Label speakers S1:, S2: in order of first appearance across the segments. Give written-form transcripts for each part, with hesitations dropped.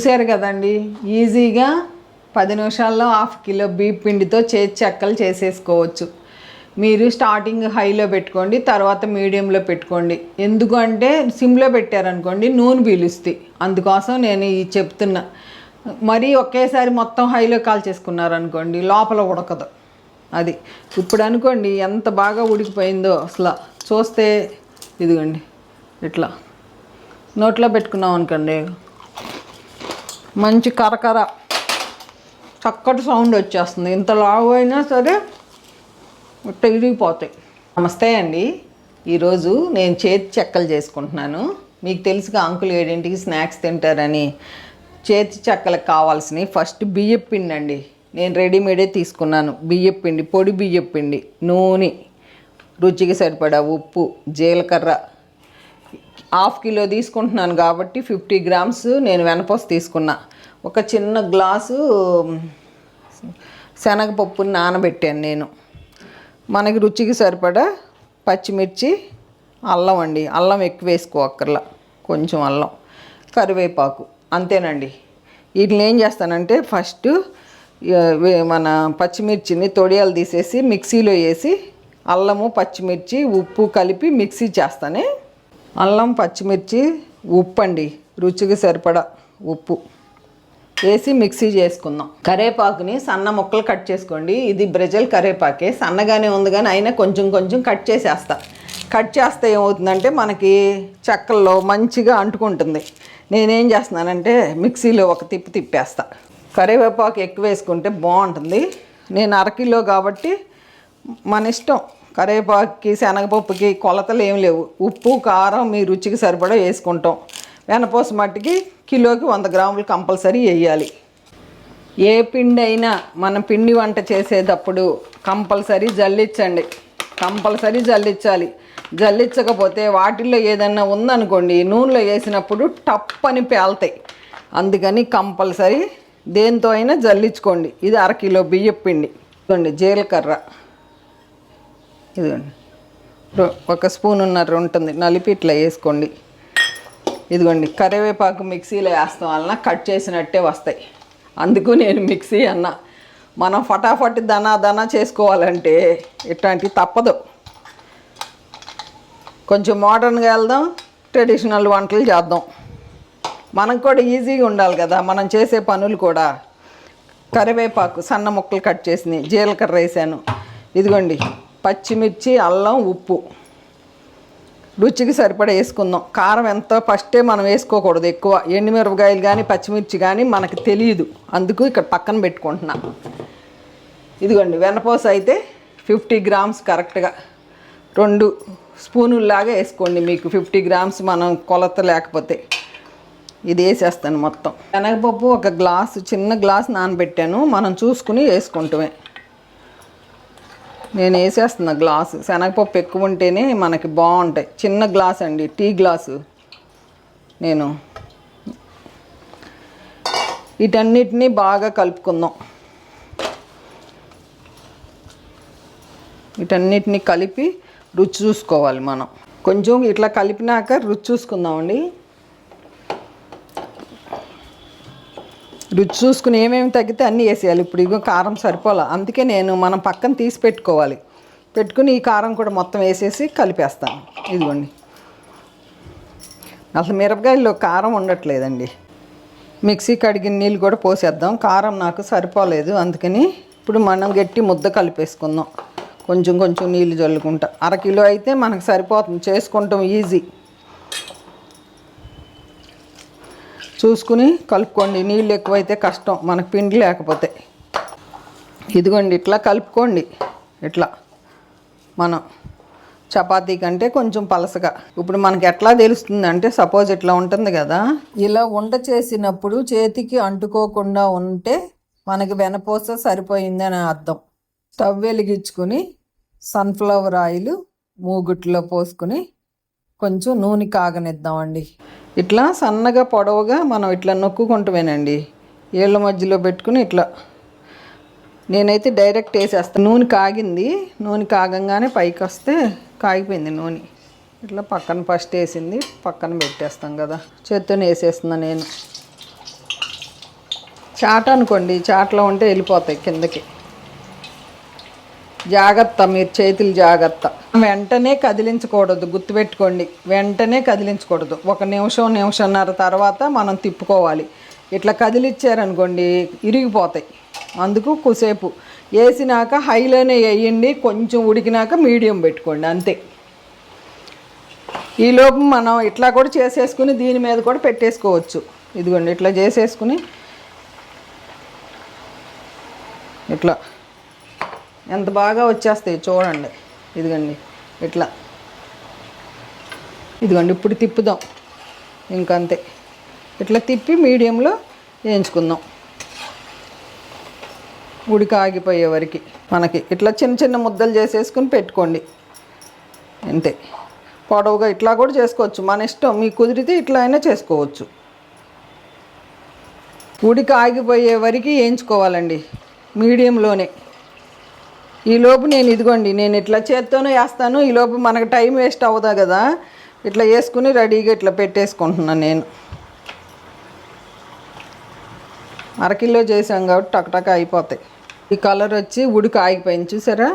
S1: చూశారు కదండి, ఈజీగా 10 నిమిషాల్లో హాఫ్ కిలో బియ్యం పిండితో చేతి చెక్కలు చేసేసుకోవచ్చు. మీరు స్టార్టింగ్ హైలో పెట్టుకోండి, తర్వాత మీడియంలో పెట్టుకోండి. ఎందుకంటే సిమ్లో పెట్టారనుకోండి నూనె పీలుస్తాయి. అందుకోసం నేను ఇది చెప్తున్నా. మరీ ఒకేసారి మొత్తం హైలో కాల్చేసుకున్నారనుకోండి లోపల ఉడకదు. అది ఇప్పుడు అనుకోండి ఎంత బాగా ఉడికిపోయిందో అసలు చూస్తే. ఇదిగోండి ఇట్లా నోట్లో పెట్టుకున్నాం అనుకోండి మంచి కరకర చక్కటి సౌండ్ వచ్చేస్తుంది. ఇంత లావు అయినా సరే ఇట్ట ఇరిగిపోతాయి. నమస్తే అండి, ఈరోజు నేను చేతి చెక్కలు చేసుకుంటున్నాను. మీకు తెలుసుగా అంకుల్ 7ంటికి స్నాక్స్ తింటారని. చేతి చెక్కలకు కావాల్సినవి ఫస్ట్ బియ్యపు పిండి అండి. నేను రెడీమేడే తీసుకున్నాను. బియ్యపు పిండి, పొడి బియ్యపు పిండి, నూనె, రుచికి సరిపడా ఉప్పు, జీలకర్ర. హాఫ్ కిలో తీసుకుంటున్నాను కాబట్టి 50 గ్రామ్స్ నేను వెనపొస తీసుకున్నా. ఒక చిన్న గ్లాసు శనగపప్పుని నానబెట్టాను నేను. మనకి రుచికి సరిపడా పచ్చిమిర్చి, అల్లం అండి. అల్లం ఎక్కువ వేసుకోక్కర్లా, కొంచెం అల్లం, కరివేపాకు, అంతేనండి. వీటిని ఏం చేస్తానంటే ఫస్ట్ మన పచ్చిమిర్చిని తొడియాలు తీసేసి మిక్సీలో వేసి అల్లము, పచ్చిమిర్చి, ఉప్పు కలిపి మిక్సీ చేస్తానే. అల్లం, పచ్చిమిర్చి, ఉప్పు అండి, రుచికి సరిపడా ఉప్పు వేసి మిక్సీ చేసుకుందాం. కరివేపాకుని సన్న ముక్కలు కట్ చేసుకోండి. ఇది బ్రెజిల్ కరివేపాకే, సన్నగానే ఉంది కానీ అయినా కొంచెం కొంచెం కట్ చేసేస్తా. కట్ చేస్తే ఏమవుతుందంటే మనకి చెక్కల్లో మంచిగా అంటుకుంటుంది. నేనేం చేస్తున్నానంటే మిక్సీలో ఒక తిప్పేస్తా. కరివేపాకు ఎక్కువ వేసుకుంటే బాగుంటుంది. నేను అరకిలో కాబట్టి మన ఇష్టం. కరివేపాకుకి, శనగపప్పుకి కొలతలు ఏం లేవు. ఉప్పు, కారం మీ రుచికి సరిపడా వేసుకుంటాం. వెనపోస మట్టికి కిలోకి 100 గ్రాములు కంపల్సరీ వేయాలి. ఏ పిండి అయినా మనం పిండి వంట చేసేటప్పుడు కంపల్సరీ జల్లించండి. కంపల్సరీ జల్లించాలి. జల్లించకపోతే వాటిల్లో ఏదన్నా ఉందనుకోండి నూనెలో వేసినప్పుడు టప్పని పేలుతాయి. అందుకని కంపల్సరీ దేంతో అయినా జల్లించుకోండి. ఇది అరకిలో బియ్యపు పిండి. ఇదిగోండి జీలకర్ర, ఇదిగోండి 1 స్పూనున్నర ఉంటుంది, నలిపి ఇట్లా వేసుకోండి. ఇదిగోండి కరివేపాకు మిక్సీలో వేస్తాం వలన కట్ చేసినట్టే వస్తాయి. అందుకు నేను మిక్సీ అన్నా. మనం ఫటాఫట్ దనా చేసుకోవాలంటే ఇట్లాంటివి తప్పదు. కొంచెం మోడర్న్గా వెళ్దాం, ట్రెడిషనల్ వంటలు చేద్దాం. మనకు కూడా ఈజీగా ఉండాలి కదా మనం చేసే పనులు కూడా. కరివేపాకు సన్న ముక్కలు కట్ చేసినాయి, జీలకర్ర వేసాను. ఇదిగోండి పచ్చిమిర్చి, అల్లం, ఉప్పు రుచికి సరిపడా వేసుకుందాం. కారం ఎంత ఫస్టే మనం వేసుకోకూడదు ఎక్కువ. ఎండుమిరపకాయలు కానీ పచ్చిమిర్చి కానీ మనకు తెలియదు, అందుకు ఇక్కడ పక్కన పెట్టుకుంటున్నా. ఇదిగోండి వెనపోస అయితే 50 గ్రామ్స్ కరెక్ట్గా 2 స్పూనుల్లాగా వేసుకోండి. మీకు 50 గ్రామ్స్ మనం కొలత లేకపోతే. ఇది వేసేస్తాను మొత్తం. శనగపప్పు 1 గ్లాసు, చిన్న గ్లాస్ నానబెట్టాను. మనం చూసుకుని వేసుకుంటామే. నేను వేసేస్తున్నా గ్లాసు. శనగపప్పు ఎక్కువ ఉంటేనే మనకి బాగుంటాయి. చిన్న గ్లాస్ అండి, టీ గ్లాసు. నేను వీటన్నిటినీ బాగా కలుపుకుందాం. వీటన్నిటిని కలిపి రుచి చూసుకోవాలి మనం. కొంచెం ఇట్లా కలిపినాక రుచి చూసుకుందామండి. రుచి చూసుకుని ఏమేమి తగ్గితే అన్నీ వేసేయాలి. ఇప్పుడు ఇగో కారం సరిపోలే, అందుకే మనం పక్కన తీసి పెట్టుకోవాలి. పెట్టుకుని ఈ కారం కూడా మొత్తం వేసేసి కలిపేస్తాను. ఇదిగోండి అసలు మిరపకాయల్లో కారం ఉండట్లేదండి. మిక్సీ కడిగిన నీళ్ళు కూడా పోసేద్దాం. కారం నాకు సరిపోలేదు, అందుకని ఇప్పుడు మనం గట్టి ముద్ద కలిపేసుకుందాం. కొంచెం కొంచెం నీళ్ళు జల్లుకుంటా. అరకిలో అయితే మనకు సరిపోతుంది, చేసుకుంటాం ఈజీ. చూసుకుని కలుపుకోండి. నీళ్ళు ఎక్కువైతే కష్టం మనకు పిండి లేకపోతే. ఇదిగోండి ఇట్లా కలుపుకోండి. ఇట్లా మనం చపాతీ కంటే కొంచెం పలసగా. ఇప్పుడు మనకి ఎట్లా తెలుస్తుంది అంటే సపోజ్ ఇట్లా ఉంటుంది కదా, ఇలా ఉండ చేసినప్పుడు చేతికి అంటుకోకుండా ఉంటే మనకి వెనపోస సరిపోయిందని అర్థం. స్టవ్ వెలిగించుకుని సన్ఫ్లవర్ ఆయిల్ మూగుట్లో పోసుకుని కొంచెం నూనె కాగనిద్దామండి. ఇట్లా సన్నగా పొడవుగా మనం ఇట్లా నొక్కుంటామేనండి. ఏళ్ళ మధ్యలో పెట్టుకుని ఇట్లా. నేనైతే డైరెక్ట్ వేసేస్తాను. నూనె కాగింది. నూనె కాగంగానే పైకి వస్తే కాగిపోయింది నూనె. ఇట్లా పక్కన ఫస్ట్ వేసింది పక్కన పెట్టేస్తాం కదా, చేత్తోనే వేసేస్తున్నా నేను. చాట అనుకోండి, చాటలో ఉంటే వెళ్ళిపోతాయి కిందకి. జాగ్రత్త, మీరు చేతులు జాగ్రత్త. వెంటనే కదిలించకూడదు, గుర్తుపెట్టుకోండి. వెంటనే కదిలించకూడదు. 1 నిమిషం, నిమిషంన్నర తర్వాత మనం తిప్పుకోవాలి. ఇట్లా కదిలిచ్చారనుకోండి ఇరిగిపోతాయి. అందుకు కొద్దిసేపు వేసినాక హైలోనే వేయండి, కొంచెం ఉడికినాక మీడియం పెట్టుకోండి, అంతే. ఈలోపు మనం ఇట్లా కూడా చేసేసుకుని దీని మీద కూడా పెట్టేసుకోవచ్చు. ఇదిగోండి ఇట్లా చేసేసుకుని ఇట్లా ఎంత బాగా వచ్చేస్తాయి చూడండి. ఇదిగోండి ఇట్లా, ఇదిగోండి ఇప్పుడు తిప్పుదాం, ఇంకంతే. ఇట్లా తిప్పి మీడియంలో వేయించుకుందాం ఉడికి ఆగిపోయే వరకు. మనకి ఇట్లా చిన్న చిన్న ముద్దలు చేసేసుకుని పెట్టుకోండి, అంతే. పొడవుగా ఇట్లా కూడా చేసుకోవచ్చు, మన ఇష్టం. మీకు కుదిరితే ఇట్లా అయినా చేసుకోవచ్చు. ఉడికి ఆగిపోయే వరకు వేయించుకోవాలండి మీడియంలోనే. ఈలోపు నేను ఇదిగోండి నేను ఇట్లా చేత్తోనే వేస్తాను. ఈలోపు మనకు టైం వేస్ట్ అవుదా కదా, ఇట్లా వేసుకుని రెడీగా ఇట్లా పెట్టేసుకుంటున్నాను నేను. అరకిలో చేసాం కాబట్టి టక్టక అయిపోతాయి. ఈ కలర్ వచ్చి ఉడికి ఆగిపోయింది చూసారా.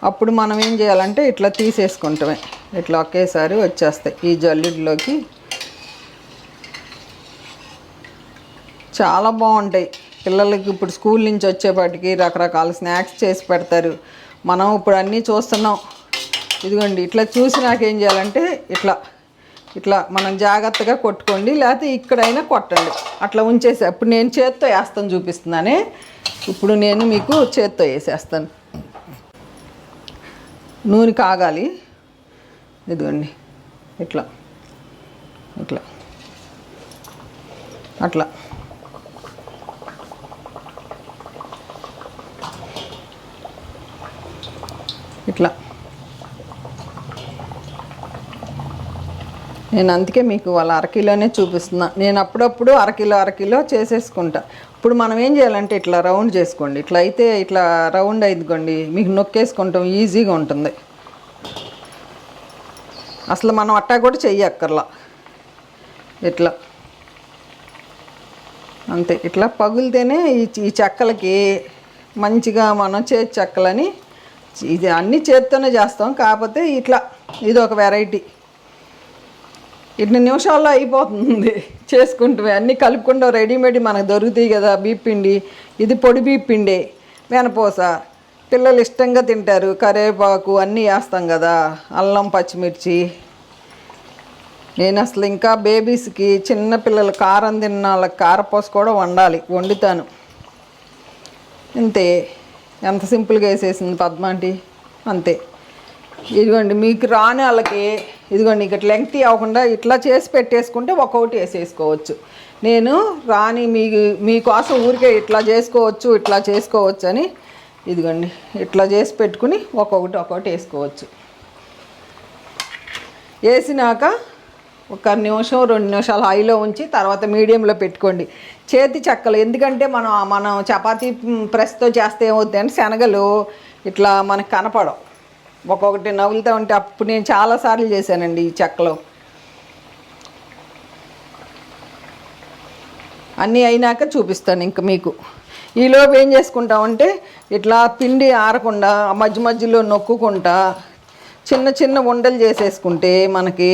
S1: అప్పుడు మనం ఏం చేయాలంటే ఇట్లా తీసేసుకుంటామే, ఇట్లా ఒకేసారి వచ్చేస్తాయి ఈ జల్లిడిలోకి. చాలా బాగుంటాయి. పిల్లలకి ఇప్పుడు స్కూల్ నుంచి వచ్చేపాటికి రకరకాల స్నాక్స్ చేసి పెడతారు. మనం ఇప్పుడు అన్నీ చూస్తున్నాం. ఇదిగోండి ఇట్లా చూసి నాకేం చేయాలంటే ఇట్లా ఇట్లా మనం జాగ్రత్తగా కొట్టుకోండి, లేకపోతే ఇక్కడైనా కొట్టండి. అట్లా ఉంచేసి ఇప్పుడు నేను చేత్తో వేస్తాను చూపిస్తున్నానే. ఇప్పుడు నేను మీకు చేత్తో వేసేస్తాను. నూనె కాగాలి. ఇదిగోండి ఇట్లా ఇట్లా అట్లా ఇట్లా. నేను అందుకే మీకు వాళ్ళ అరకిలోనే చూపిస్తున్నా. నేను అప్పుడప్పుడు అరకిలో చేసేసుకుంటా. ఇప్పుడు మనం ఏం చేయాలంటే ఇట్లా రౌండ్ చేసుకోండి. ఇట్లా అయితే ఇట్లా రౌండ్ అయిద్దిగోండి, మీకు నొక్కేసుకుంటాం ఈజీగా ఉంటుంది. అసలు మనం అట్టా కూడా చెయ్యక్కర్లా, ఇట్లా అంతే. ఇట్లా పగులితేనే ఈ చెక్కలకి మంచిగా మనం చేతి చెక్కలని. ఇది అన్నీ చేత్తోనే చేస్తాం, కాకపోతే ఇట్లా ఇది ఒక వెరైటీ. 2 నిమిషాల్లో అయిపోతుంది చేసుకుంటే. అన్నీ కలుపుకుంటాం, రెడీమేడ్ మనకు దొరుకుతాయి కదా. బీపిండి, ఇది పొడి బీపిండే, వెనపూస. పిల్లలు ఇష్టంగా తింటారు. కరివేపాకు అన్నీ వేస్తాం కదా, అల్లం పచ్చిమిర్చి. నేను అసలు ఇంకా బేబీస్కి, చిన్నపిల్లలు కారం తిన్న వాళ్ళకి కారపూస కూడా వండుతాను. అంతే, ఎంత సింపుల్గా వేసేసింది పద్మాంటి, అంతే. ఇదిగోండి మీకు రాని వాళ్ళకి ఇదిగోండి ఇక్కడ లెంగ్తీ అవ్వకుండా ఇట్లా చేసి పెట్టేసుకుంటే ఒక్కొక్కటి వేసేసుకోవచ్చు. నేను రాని మీకోసం ఊరికే ఇట్లా చేసుకోవచ్చు అని ఇదిగోండి ఇట్లా చేసి పెట్టుకుని ఒక్కొక్కటి వేసుకోవచ్చు. వేసినాక 1 నిమిషం 2 నిమిషాలు హైలో ఉంచి తర్వాత మీడియంలో పెట్టుకోండి. చేతి చెక్కలు ఎందుకంటే మనం చపాతీ ప్రెస్తో చేస్తే ఏమవుతుంది అంటే శనగలు ఇట్లా మనకు కనపడవు. ఒక్కొక్కటి నవ్వులుతూ ఉంటే అప్పుడు నేను చాలాసార్లు చేశానండి ఈ చెక్కలు. అన్నీ అయినాక చూపిస్తాను ఇంక మీకు. ఈలోపు ఏం చేసుకుంటామంటే ఇట్లా పిండి ఆరకుండా మధ్య మధ్యలో నొక్కుకుంటా చిన్న చిన్న ఉండలు చేసేసుకుంటే మనకి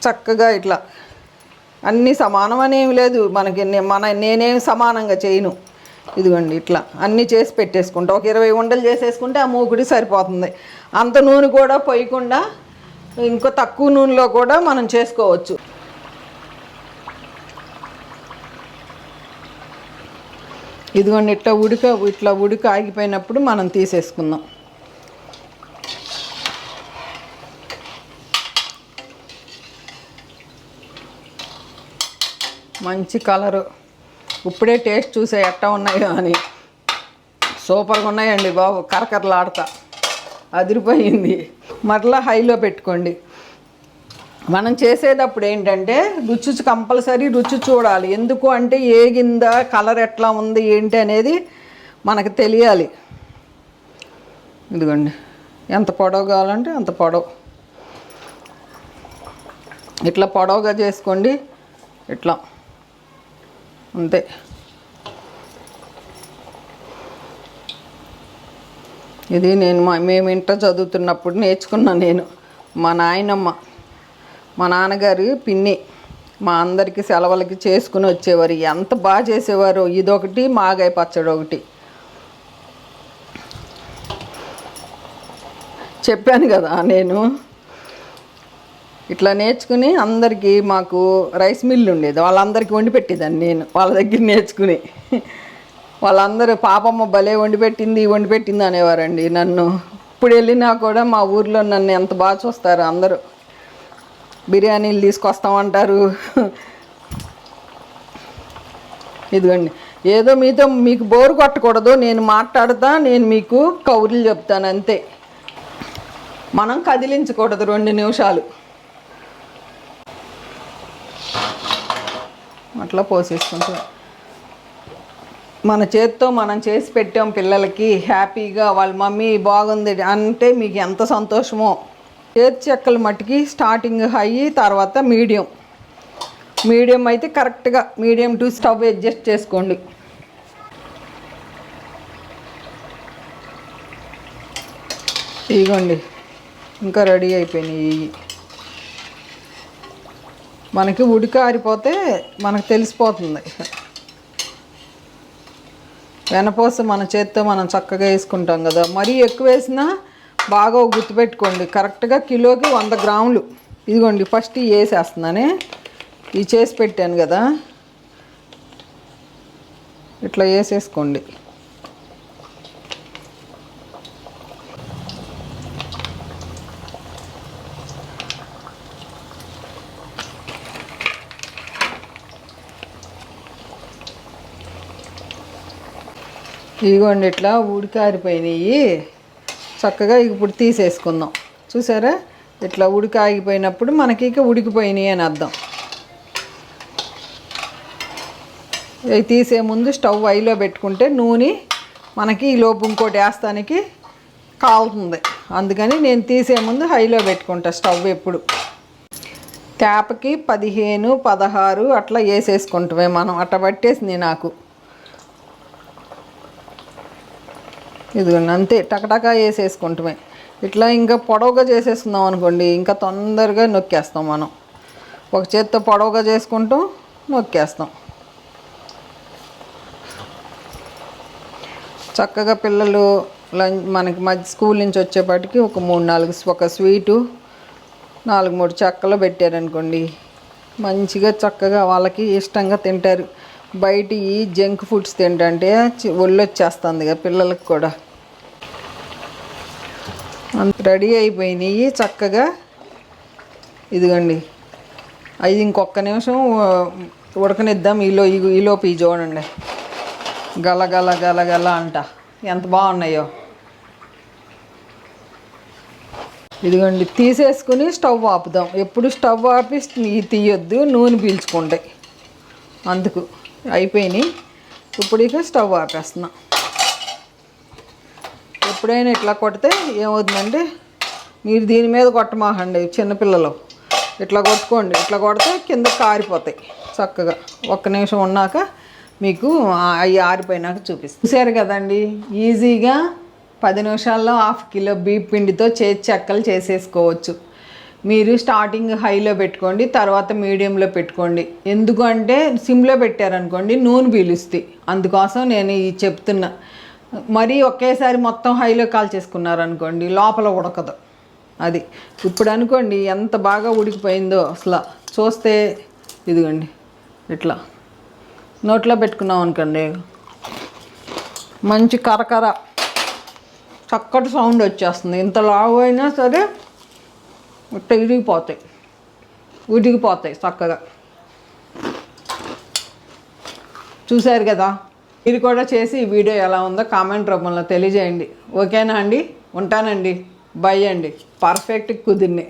S1: చక్కగా ఇట్లా అన్నీ సమానం అనేమి లేదు మనకి. నేనేం సమానంగా చేయను. ఇదిగోండి ఇట్లా అన్నీ చేసి పెట్టేసుకుంటా. ఒక 20 ఉండలు చేసేసుకుంటే ఆ మూకుడి సరిపోతుంది. అంత నూనె కూడా పోయకుండా ఇంకో తక్కువ నూనెలో కూడా మనం చేసుకోవచ్చు. ఇదిగోండి ఇట్లా ఉడిక ఆగిపోయినప్పుడు మనం తీసేసుకుందాం. మంచి కలరు. ఇప్పుడే టేస్ట్ చూసే ఎట్టా ఉన్నాయో అని. సూపర్గా ఉన్నాయండి బాబు, కరకరలాడతా అదిరిపోయింది. మరలా హైలో పెట్టుకోండి. మనం చేసేటప్పుడు ఏంటంటే కంపల్సరీ రుచి చూడాలి. ఎందుకు అంటే ఏగిందా, కలర్ ఎట్లా ఉంది ఏంటి అనేది మనకు తెలియాలి. ఇదిగోండి ఎంత పొడవు కావాలంటే అంత పొడవు, ఇట్లా పొడవుగా చేసుకోండి. ఇట్లా అంతే. ఇది మేము ఇంటర్ చదువుతున్నప్పుడు నేర్చుకున్నాను నేను. మా నాయనమ్మ, మా నాన్నగారు పిన్ని మా అందరికీ సెలవులకి చేసుకుని వచ్చేవారు. ఎంత బాగా చేసేవారు. ఇదొకటి, మాగాయ పచ్చడి ఒకటి. చెప్పాను కదా నేను ఇట్లా నేర్చుకుని అందరికీ. మాకు రైస్ మిల్లు ఉండేది, వాళ్ళందరికీ వండి పెట్టేదాన్ని నేను వాళ్ళ దగ్గర నేర్చుకుని. వాళ్ళందరూ పాపమ్మ భలే వండి పెట్టింది అనేవారండి నన్ను. ఇప్పుడు వెళ్ళినా కూడా మా ఊర్లో నన్ను ఎంత బాగా చూస్తారు అందరూ. బిర్యానీలు తీసుకొస్తామంటారు. ఇదిగోండి, ఏదో మీకు బోరు కొట్టకూడదు, నేను మాట్లాడతా, నేను మీకు కౌరులు చెప్తాను అంతే. మనం కదిలించకూడదు 2 నిమిషాలు. అట్లా పోసేసుకుంటాం. మన చేత్తో మనం చేసి పెట్టాం పిల్లలకి, హ్యాపీగా వాళ్ళ మమ్మీ బాగుంది అంటే మీకు ఎంత సంతోషమో. చేతి చెక్కలు మట్టికి స్టార్టింగ్ హై, తర్వాత మీడియం అయితే కరెక్ట్గా మీడియం టు స్టవ్ అడ్జస్ట్ చేసుకోండి. ఇదిగోండి, ఇంకా రెడీ అయిపోయినాయి. మనకి ఉడికి ఆరిపోతే మనకు తెలిసిపోతుంది. వెనపోస మన చేత్తో మనం చక్కగా వేసుకుంటాం కదా. మరీ ఎక్కువ వేసినా బాగా గుర్తుపెట్టుకోండి, కరెక్ట్గా కిలోకి 100 గ్రాములు. ఇదిగోండి, ఫస్ట్ వేసేస్తున్నానే. ఇవి చేసి పెట్టాను కదా, ఇట్లా వేసేసుకోండి. ఇదిగోండి, ఇట్లా ఉడికారిపోయినాయి చక్కగా. ఇప్పుడు తీసేసుకుందాం. చూసారా, ఇట్లా ఉడికాగిపోయినప్పుడు మనకి ఇక ఉడికిపోయినాయి అని అర్థం. ఇవి తీసే ముందు స్టవ్ హైలో పెట్టుకుంటే నూనె మనకి ఈ లోపు ఇంకోటి వేస్తానికి కాలుతుంది. అందుకని నేను తీసే ముందు హైలో పెట్టుకుంటా స్టవ్ ఎప్పుడు. తేపకి 15, 16 అట్లా వేసేసుకుంటామే మనం. అట్లా పట్టేసింది నాకు. ఇదిగోండి, అంతే టకటకా వేసేసుకుంటామే. ఇట్లా ఇంకా పొడవుగా చేసేసుకుందాం అనుకోండి, ఇంకా తొందరగా నొక్కేస్తాం మనం. ఒక చేత్తో పొడవుగా చేసుకుంటాం, నొక్కేస్తాం. చక్కగా పిల్లలు మనకి స్కూల్ నుంచి వచ్చేపాటికి ఒక 3-4 ఒక స్వీటు, 4-3 చెక్కలు పెట్టారనుకోండి, మంచిగా చక్కగా వాళ్ళకి ఇష్టంగా తింటారు. బయట ఈ జంక్ ఫుడ్స్ తింటే ఒళ్ళు వచ్చేస్తుంది కదా పిల్లలకు కూడా. రెడీ అయిపోయినాయి చక్కగా. ఇదిగోండి, అవి ఇంకొక నిమిషం ఉడకనిద్దాం. ఈలోపు ఇవి చూడండి, గల అంట ఎంత బాగున్నాయో. ఇదిగోండి, తీసేసుకుని స్టవ్ ఆపుదాం. ఎప్పుడు స్టవ్ ఆపి తీయొద్దు, నూనె పీల్చుకుంటాయి. అందుకు అయిపోయినాయి. ఇప్పుడు ఇక స్టవ్ ఆపేస్తున్నా. ఎప్పుడైనా ఇట్లా కొడితే ఏమవుతుందంటే, మీరు దీని మీద కొట్టమాకండి చిన్నపిల్లలు. ఇట్లా కొట్టుకోండి, ఇట్లా కొడితే కింద కారిపోతాయి చక్కగా. 1 నిమిషం ఉన్నాక మీకు అవి ఆరిపోయినాక చూపిస్తాను. చూసారు కదండి, ఈజీగా 10 నిమిషాల్లో 1/2 కిలో బియ్యం పిండితో చేతి చెక్కలు చేసేసుకోవచ్చు. మీరు స్టార్టింగ్ హైలో పెట్టుకోండి, తర్వాత మీడియంలో పెట్టుకోండి. ఎందుకంటే సిమ్లో పెట్టారనుకోండి నూనె పీలుస్తాయి. అందుకోసం నేను ఇది చెప్తున్నా. మరీ ఒకేసారి మొత్తం హైలో కాల్చేసుకున్నారనుకోండి లోపల ఉడకదు. అది ఇప్పుడు అనుకోండి ఎంత బాగా ఉడికిపోయిందో అసలు. చూస్తే ఇదిగోండి, ఇట్లా నోట్లో పెట్టుకున్నాం అనుకోండి, మంచి కరకర చక్కటి సౌండ్ వచ్చేస్తుంది. ఇంత లావు అయినా సరే ఇట్లా ఉడికిపోతాయి చక్కగా. చూశారు కదా. మీరు కూడా చేసి ఈ వీడియో ఎలా ఉందో కామెంట్ రూపంలో తెలియజేయండి. ఓకేనా అండి? ఉంటానండి. బై అండి. పర్ఫెక్ట్ కుదిరినాయి.